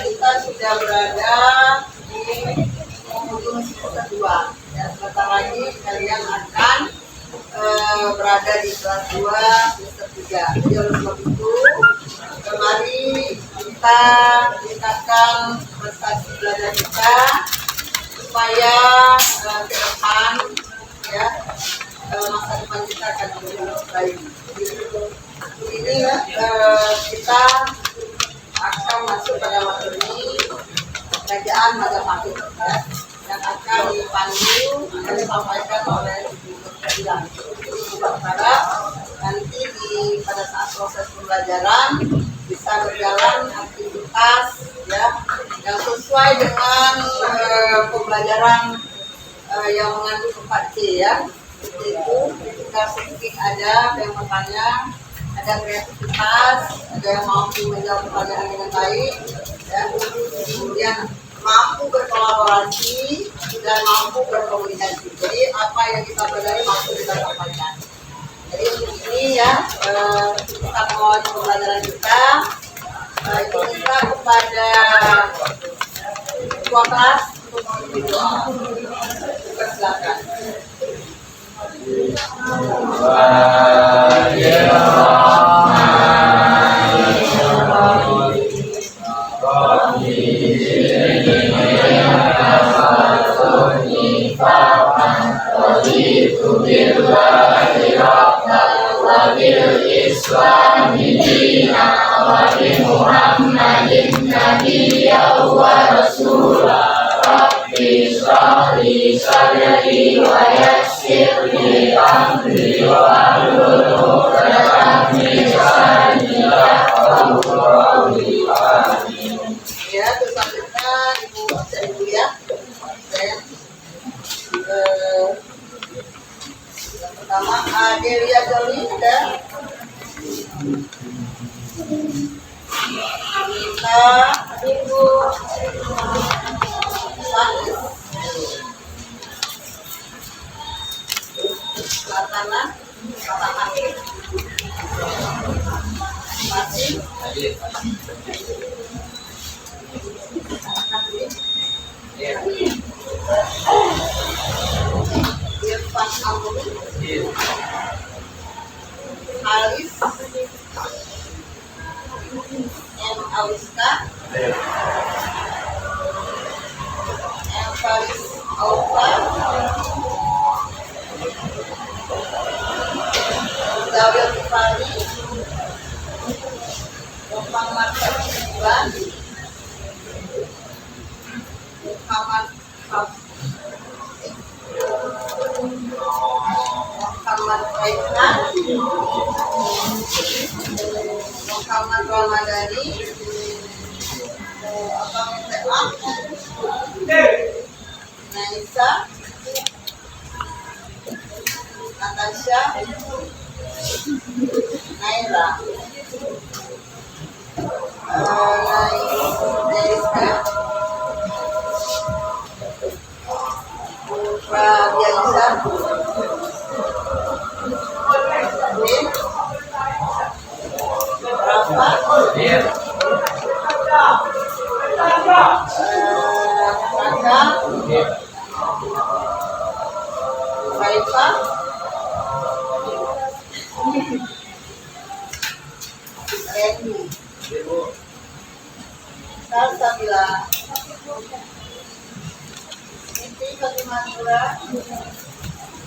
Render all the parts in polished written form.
kita sudah berada di penghujung kedua. Dan sebentar lagi kalian akan berada di kelas 2 semester 3. Jadi oleh sebab itu, mari kita tingkatkan prestasi belajar kita supaya ke depan ya masa depan kita akan lebih baik. Ini kita akan masuk pada materi kerajaan Majapahit ya, yang akan dipandu akan disampaikan oleh Ibu Nurhadilah. Jadi kita berharap nanti pada saat proses pembelajaran bisa berjalan aktivitas ya yang sesuai dengan pembelajaran yang mengandung 4C ya. Itu ketika sedikit ada yang bertanya, ada kreativitas, ada yang mampu menjawab pertanyaan dengan baik, ya. Kemudian mampu berkolaborasi dan mampu berkomunikasi. Jadi apa yang kita pelajari mampu kita sampaikan. Jadi untuk ini ya kita mengawali pembelajaran kita. Itu kita kepada ketua kelas untuk memimpin doa. Silakan. Ya, terus selanjutnya Ibu ya. Yang pertama Adelia Joli ada. Kita Ibu Sanis Latana Latana masih Irfan Amuri Halis M. Awiska M. Faris Aufa Zawil Kifari Muhammad Fadlan Muhammad Faizan Muhammad Ramadhani Naisa Natasha Naira Naiska Prabiansa Rafa Raka Raifa Reni Salsabila Siti Fatimah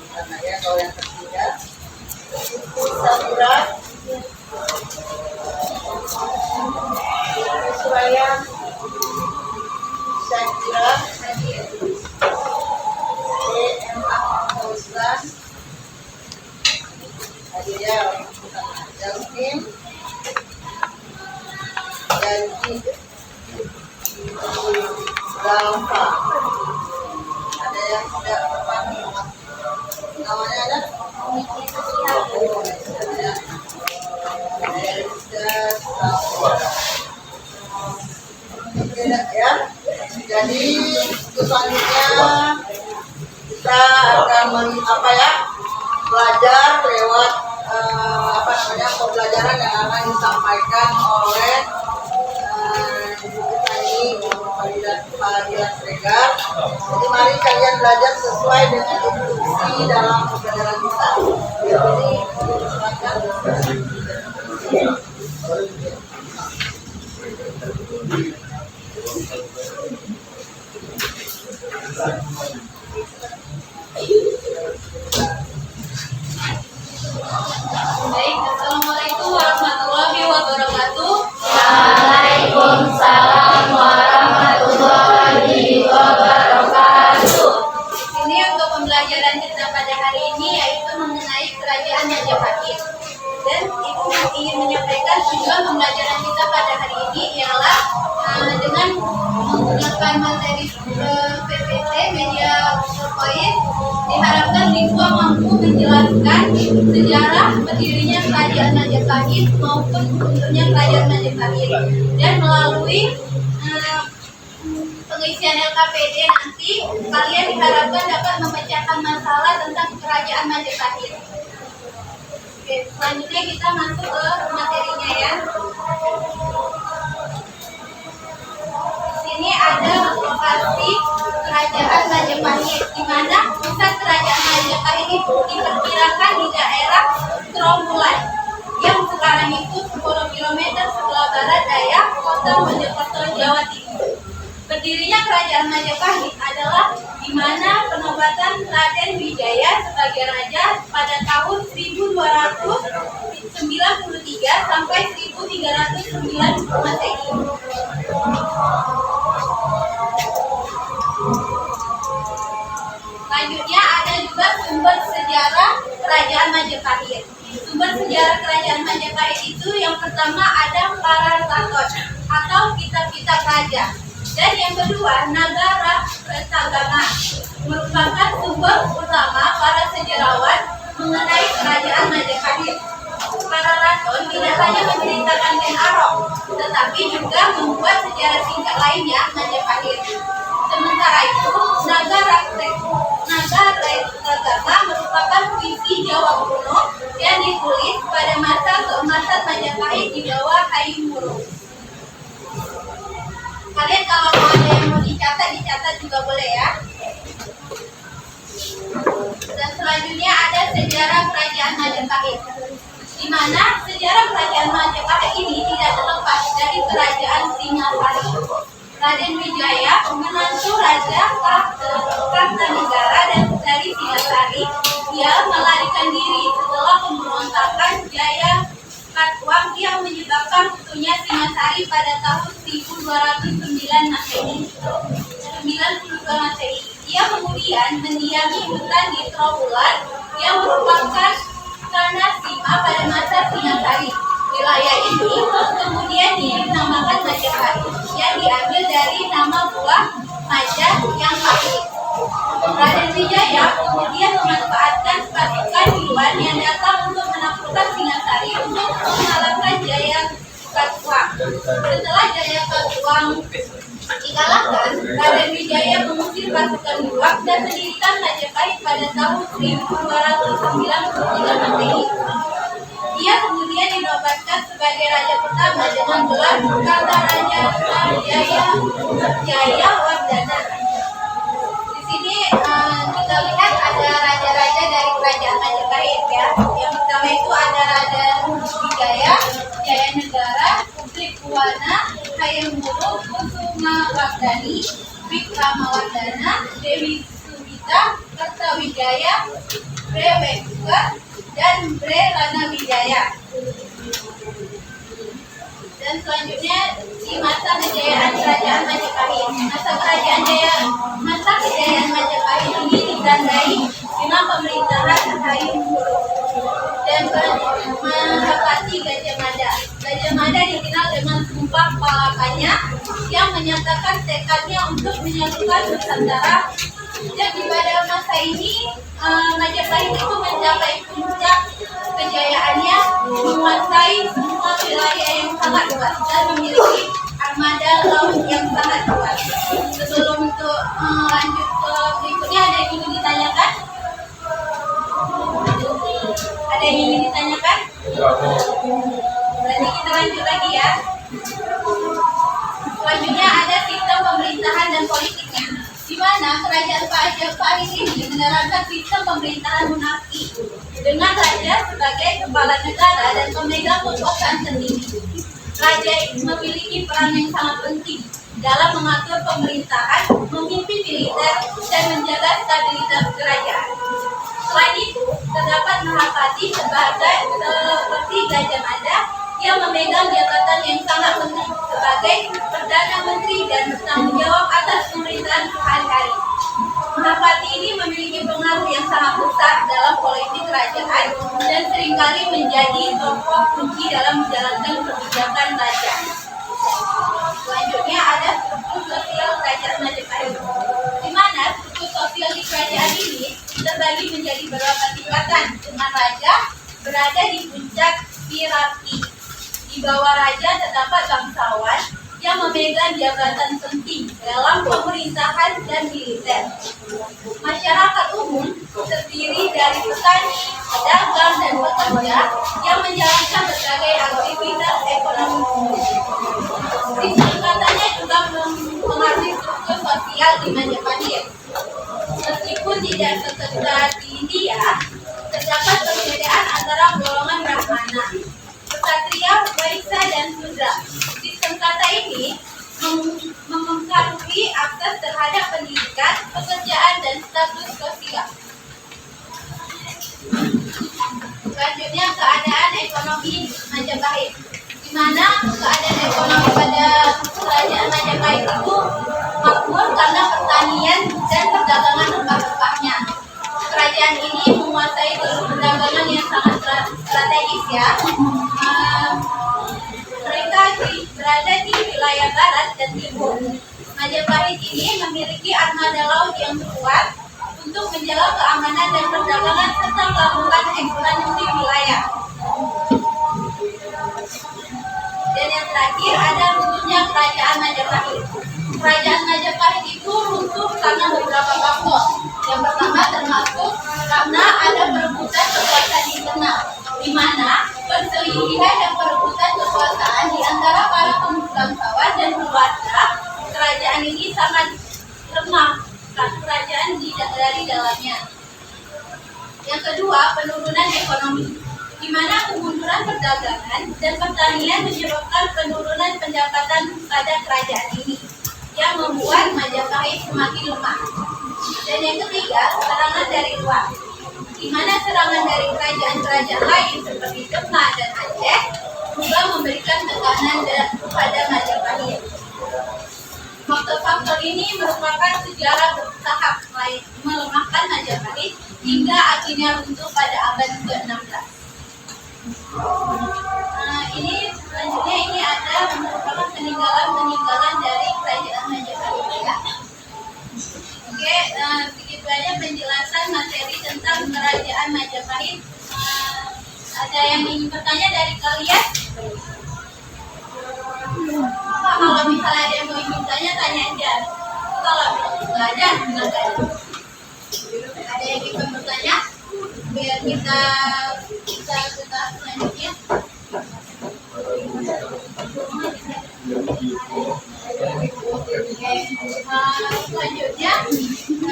karena ya kalau yang tertinggal Siti Sabira Siti Suraya Syakira DM Ahmad Fauzan Hadiah Jasmin Janji Zalfa. Ada yang tidak terpanggil namanya ada ya. Jadi selanjutnya kita akan belajar lewat pembelajaran yang akan disampaikan oleh ibu kita ini kehadiran Sregar. Jadi mari kalian belajar sesuai dengan instruksi dalam pembelajaran kita. Jadi silakan. Baik, assalamualaikum warahmatullahi wabarakatuh. Waalaikumsalam warahmatullahi wabarakatuh. Di sini untuk pembelajaran kita pada hari ini yaitu mengenai kerajaan Majapahit. Dan ibu ingin menyampaikan tujuan pembelajaran kita pada hari ini ialah dengan menggunakan materi PPT media PowerPoint diharapkan siswa mampu menjelaskan sejarah berdirinya kerajaan Majapahit maupun bentuknya kerajaan Majapahit, dan melalui pengisian LKPD nanti kalian diharapkan dapat memecahkan masalah tentang kerajaan Majapahit. Oke, selanjutnya kita masuk ke materinya ya. Di sini ada lokasi kerajaan Majapahit, di mana pusat kerajaan Majapahit itu diperkirakan di daerah Trawulan yang sekarang itu 10 km sebelah barat daya kota Mojokerto, Jawa Timur. Berdirinya kerajaan Majapahit adalah di mana penobatan Raden Wijaya sebagai raja pada tahun 1293 sampai 1309 Masehi. Selanjutnya ada juga sumber sejarah kerajaan Majapahit. Sumber sejarah kerajaan Majapahit itu yang pertama ada Parasaton atau kitab-kitab raja. Dan yang kedua, Nagara Kertagama merupakan sumber utama para sejarawan mengenai kerajaan Majapahit. Parasaton tidak hanya menceritakan Ken Arok, tetapi juga membuat sejarah singkat lainnya Majapahit. Sementara itu, Nagara Kertagama merupakan puisi Jawa kuno yang ditulis pada masa keemasan Majapahit di bawah Hayam Wuruk. Kalian kalau mau ada yang mau dicatat juga boleh ya. Dan selanjutnya ada sejarah kerajaan Majapahit, di mana sejarah kerajaan Majapahit ini tidak terlepas dari kerajaan Singasari. Raden Wijaya, menantu Raja Kartanegara dan dari Singasari, dia melarikan diri setelah pemberontakan Jaya Katuang yang menyebabkan runtuhnya Singasari pada tahun 1209 Masehi. Ia kemudian mendiami hutan di Trawulan yang merupakan tanah Sima pada masa Singasari. Wilayah ini kemudian dinamakan Majapahit yang diambil dari nama buah Maja yang pahit. Raden Wijaya kemudian memanfaatkan pasukan Yuan yang datang untuk menaklukkan Singasari untuk mengalahkan Jaya Katuang. Setelah Jaya Katuang dikalahkan, Raden Wijaya mengusir pasukan Yuan dan mendirikan Majapahit pada tahun 1293 Masehi. Dia kemudian dinobatkan sebagai raja pertama dengan gelar Kartaraja Jaya Wardana. Di sini kita lihat ada raja-raja dari kerajaan Majapahit ya. Yang pertama itu ada Raden Wijaya, Jaya Negara, Trikuwana, Hayam Wuruk, Kusumawardhani, Wikramawardhana, Dewi Sumita, Kertawijaya, Brewekuga, dan Bre Rana Wijaya. Dan selanjutnya di masa kejayaan kerajaan Majapahit. Masa kejayaan Majapahit ini ditandai dengan pemerintahan Hayam Wuruk dan Mahapati Gajah Mada. Gajah Mada dikenal dengan sumpah palakanya yang menyatakan tekadnya untuk menyatukan Nusantara. Jadi pada masa ini Majapahit itu mencapai puncak kejayaannya, menguasai semua wilayah yang sangat luas dan memiliki armada laut yang sangat kuat. Sebelum untuk lanjut ke berikutnya, ada yang ingin ditanyakan? Ada yang ingin ditanyakan? Berarti kita lanjut lagi ya. Selanjutnya ada sistem pemerintahan dan dan politiknya, di mana kerajaan Majapahit ini menerapkan sistem pemerintahan monarki dengan raja sebagai kepala negara dan pemegang kekuasaan sendiri. Raja memiliki peran yang sangat penting dalam mengatur pemerintahan, memimpin militer, dan menjaga stabilitas kerajaan. Selain itu, terdapat Mahapati sebagai seperti Gajah Mada yang memegang jabatan yang sangat penting sebagai Perdana Menteri dan bertanggung jawab atas pemerintahan sehari-hari. Mahapati ini memiliki pengaruh yang sangat besar dalam politik kerajaan dan seringkali menjadi tokoh kunci dalam menjalankan kebijakan raja. Selanjutnya ada struktur sosial kerajaan Majapahit, di mana struktur sosial di kerajaan ini terbagi menjadi beberapa tingkatan, dengan raja berada di puncak hierarki. Di bawah raja terdapat bangsawan yang memegang jabatan penting dalam pemerintahan dan militer. Masyarakat umum terdiri dari petani, pedagang, dan pekerja yang menjalankan berbagai aktivitas ekonomi. Sistem katanya juga mengatur struktur sosial di Majapahit. Meskipun tidak seketat di India, terdapat perbedaan antara golongan Brahmana, Ksatria, Waisya, dan Sudra. Sistem kata ini mempengaruhi akses terhadap pendidikan, pekerjaan, dan status sosial. Selanjutnya, keadaan ekonomi Majapahit, di mana keadaan ekonomi pada kerajaan Majapahit itu makmur karena pertanian dan perdagangan rempah-rempahnya. Kerajaan ini menguasai jalur perdagangan yang sangat strategis ya. Mereka berada di wilayah barat dan timur. Majapahit ini memiliki armada laut yang kuat untuk menjaga keamanan dan perdagangan serta melakukan ekspansi wilayah. Dan yang terakhir ada runtuhnya kerajaan Majapahit. Kerajaan Majapahit itu runtuh karena beberapa faktor. Yang pertama termasuk karena ada perebutan kekuasaan internal, di mana perselisihan dan perebutan kekuasaan di antara para bangsawan dan keluarga kerajaan ini sangat lemah kerajaan dari dalamnya. Yang kedua, penurunan ekonomi, di mana kemunduran perdagangan dan pertanian menyebabkan penurunan pendapatan pada kerajaan ini, yang membuat Majapahit semakin lemah. Dan yang ketiga, serangan dari luar, di mana serangan dari kerajaan-kerajaan lain seperti Demak dan Aceh juga memberikan tekanan kepada Majapahit. Faktor-faktor ini merupakan sejarah bertahap melemahkan Majapahit hingga akhirnya runtuh pada abad ke-16. Ini selanjutnya ini ada merupakan peninggalan dari kerajaan Majapahit ya. Oke, begitu aja penjelasan materi tentang kerajaan Majapahit. Ada yang ingin bertanya dari kalian? Kalau misalnya ada yang mau ingin tanya aja. Kalau nggak ada, nggak ada. Ada yang ingin bertanya? Biar kita selanjutnya. Selanjutnya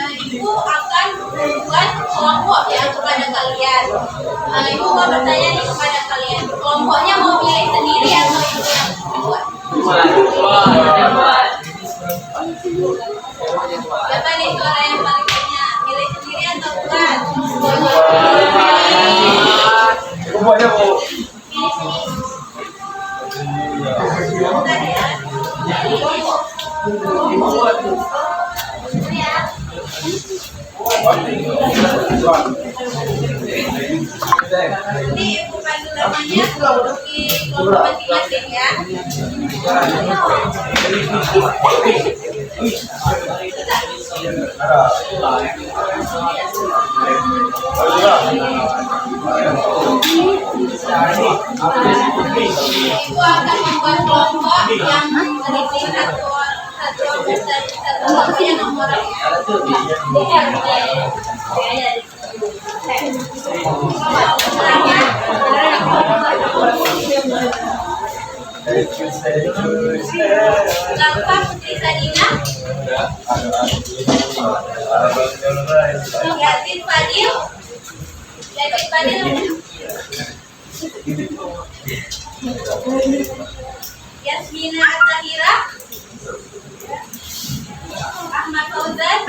Ibu akan membuat kelompok ya kepada kalian. Ibu mau bertanya nih kepada kalian, kelompoknya mau pilih sendiri atau Ibu yang buat? Siapa nih suara yang paling banyak? Pilih sendiri atau buat? Pokoknya mau Pilih sendiri. Bentar ya. Ini Ibu panggil namanya di kelompok masing-masing ya. Ibu akan membuat kelompok yang berisi satu kelompoknya nomor Gampang Putri Sadina. Yatin Fadil. Yatin Fadil. Yasmina At-Tahira. Ahmad Fauzan.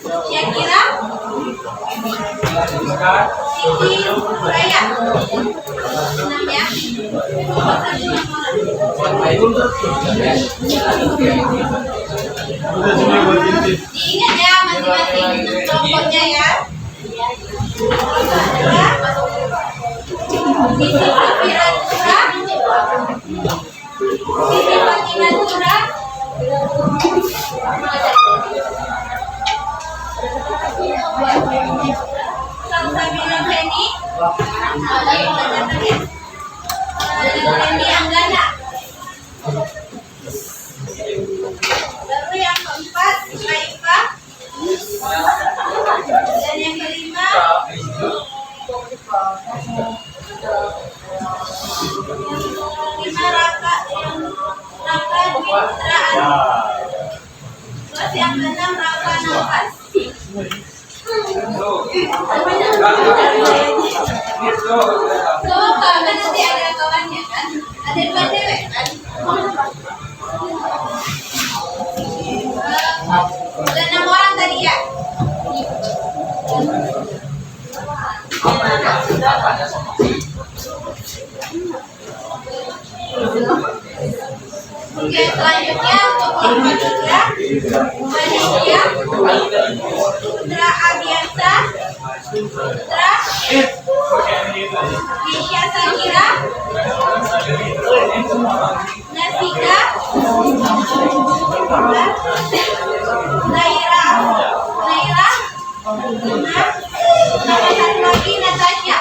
Syakira. Siti Raya. Enam ya. Diingat ya masing-masing kelompoknya ya. Siti Firatura. Siti Fatimatura. Salsabila Feni. Feni Anggana. Baru yang keempat Aifah. Dan yang kelima Raka Dwitraan. Terus yang keenam Raka Nafas. Kan nanti ada kawannya kan, ada dua cewek kan. Udah 6 orang tadi ya. Oke, selanjutnya untuk Ibu Citra, Manisya, Putra Abiasa, Putra Isya Sakira, Nasika, Naira, nama satu lagi Natasha.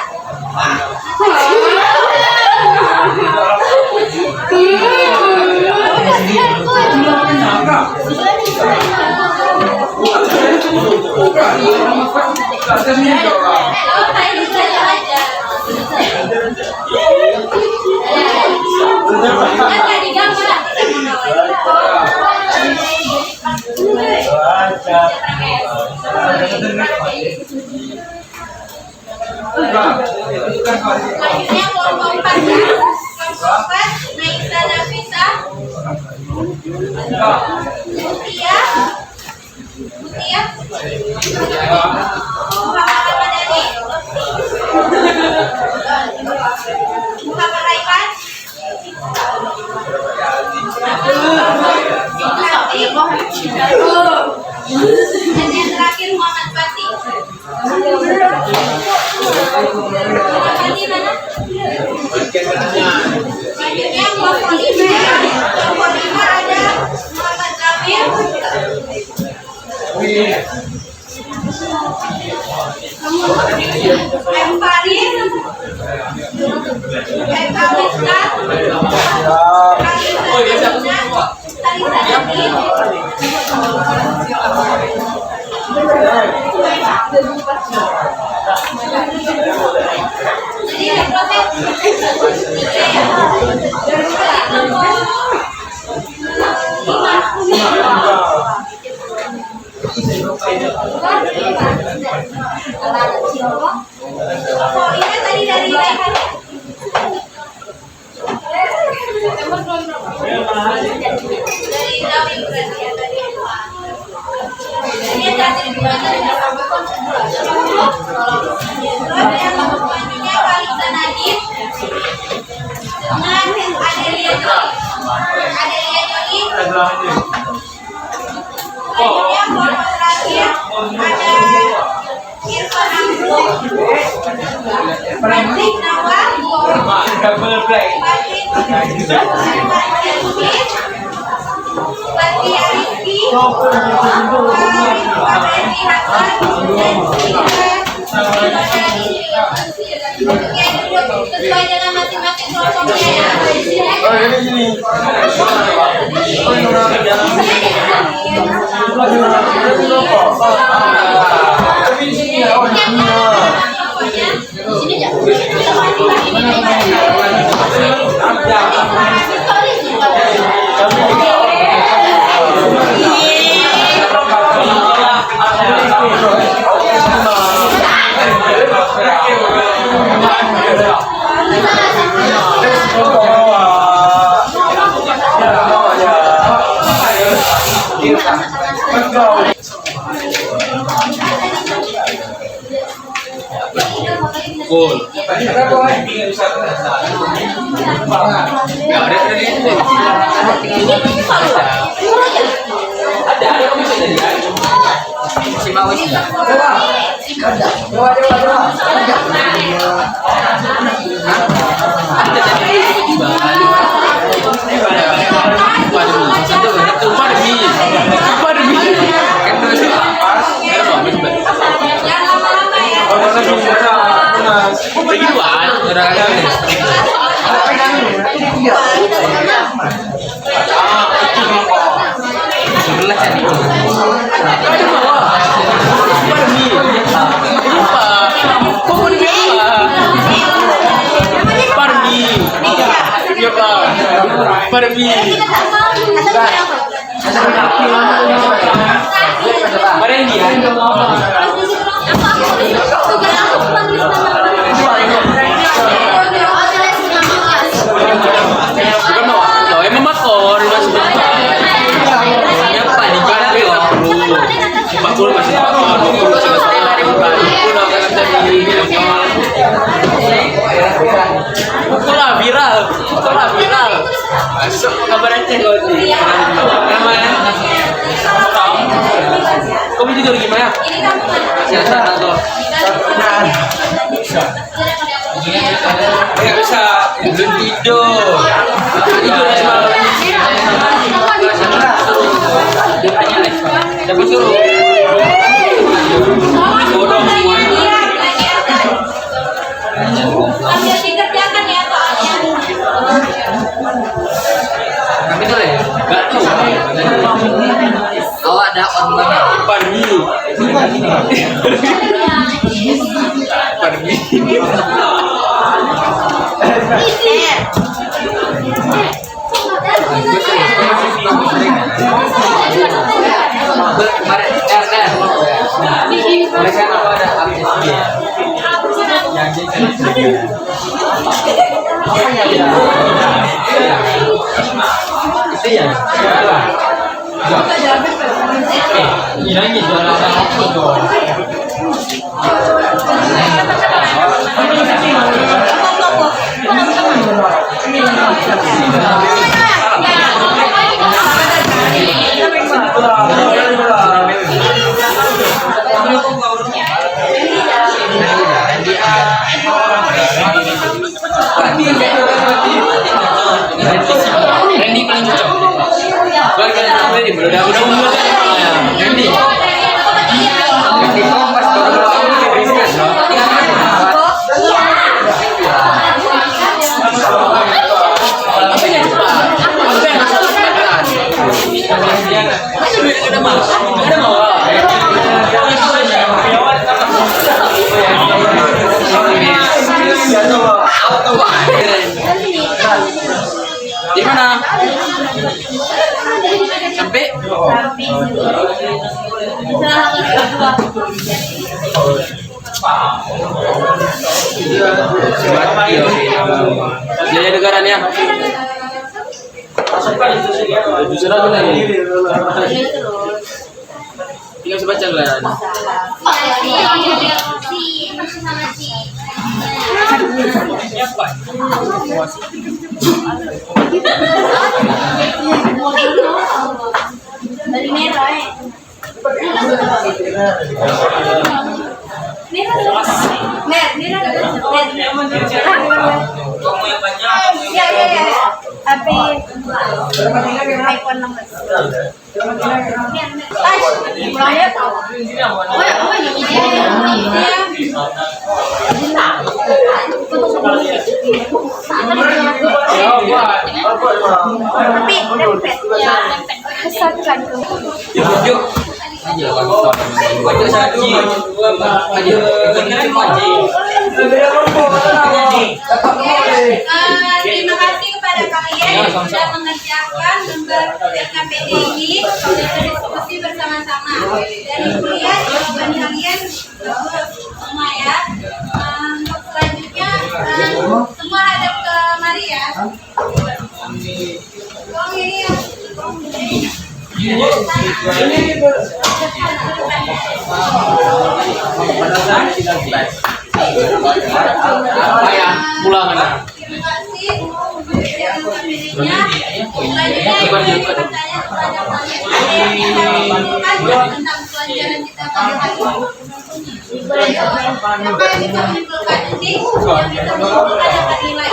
Selanjutnya kelompok 4 ya. Kelompok 4 Naisa Nafisa, Mutia, Muhammad Ramadhani, Muhammad Raihan, dan yang terakhir Muhammad Fatih. Muhammad Fatih mana? Selanjutnya kelompok 5 ya. Kelompok 5 ada Muhammad Ramil, M. Farid, M. Kamiska, Kalisa Luna, Kalisa Nadim, jadi ada proses 3 ya. Oh, ini tadi dari Raihan ya? Dari Rawi berarti ya tadi. Ini tadi terus yang selanjutnya Kalisa Nadim dengan Adelia Joy. Selanjutnya kelompok terakhir ada Irfan Abdul, Patrick Nawal, Patrick Pati Arifki, Pati Hasan, dan Oke, duduk sesuai dengan masing-masing kelompoknya ya. Di sini aja. Cool. Nggak ada si Mawis ya. Pergi. Mana ini ya? Emang makor masih apa di mana ya? 40 masih makor, 20 masih viral. Masuk kabar aja kau sih. Namanya. Kamu tidur gimana? Siapa atau? Nggak bisa. Belum tidur. Tidur semalam. Siapa suruh? Bodoh semuanya. Ambil dikerjakan ya soalnya. Kami tuh ya, nggak tahu. Awak ada online pergi. Kemarin mereka apa ada itu ya ini jualan apa dong? Randy paling cocok. Udah umur Randy. Randy kompas di mana? Sampai biaya negaranya. Tinggal sebaca lah. Dari merah Tapi iPhone 16. Terima kasih kepada kalian yang sudah mengerjakan lembar LKPD ini berdiskusi bersama-sama. Dari kuliah jawaban kalian semua ya. Untuk selanjutnya semua hadap ke Maria. Tolong ini ya. Apa ya? Pulang kan? Terima kasih yang memilihnya. Selanjutnya ini pertanyaan kepada kalian yang bisa menyimpulkan tentang pelajaran kita pada hari ini. Siapa yang bisa menyimpulkan nanti yang bisa menyimpulkan dapat nilai.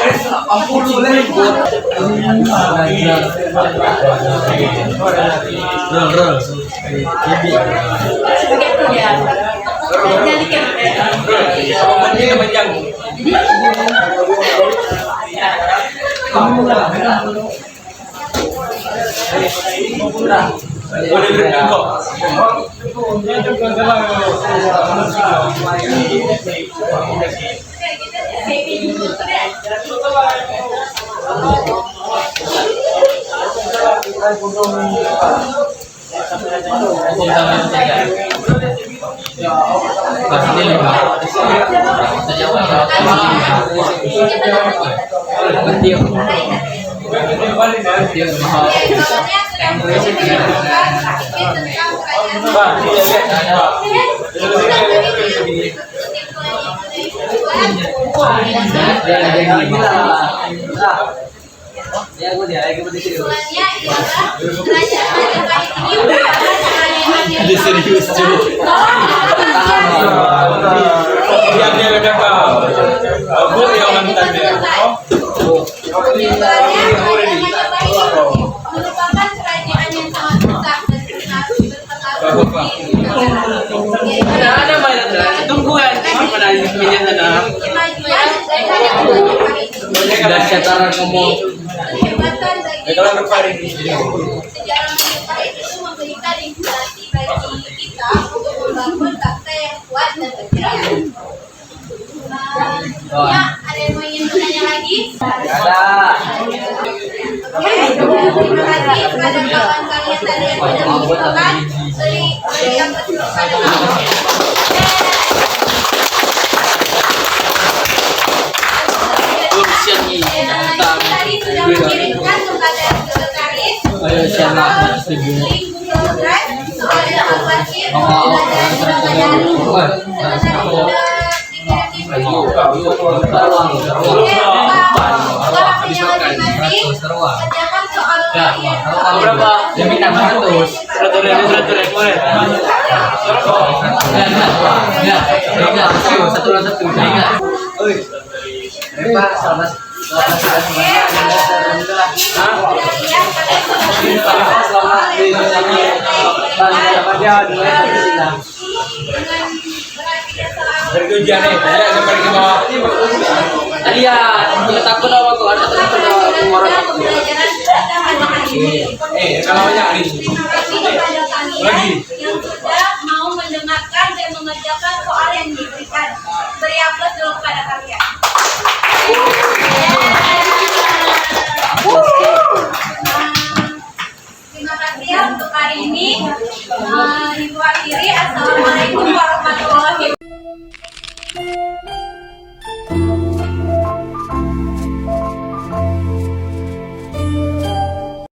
Merupakan kerajaan yang sangat besar dan Sejarah ngomong. Kehebatan bagi sejarah Majapahit itu memberikan inspirasi bagi kita untuk membangun bangsa yang kuat dan berdaya. Ya, ada yang mau ingin bertanya lagi? Oke, terima kasih kepada kawan kalian tadi yang sudah mengumpulkan. Beri yang kepada kamu. Tadi sudah mengirimkan kepada sekretaris link Google Drive soal evaluasi pembelajaran selama hari ini. Sebenarnya sudah dikirim. Kerjakan soal Berapa? Yang minta 100. Berjuang nih, ya sampai ke bawah. Lihat, takut apa kok ada kalau nyari. Terima kasih kepada kalian yang sudah mau mendengarkan dan mengerjakan soal yang diberikan. Beri aplaus dulu kepada kalian. Terima kasih ya untuk hari ini. Ibu akhiri, assalamualaikum warahmatullahi wabarakatuh.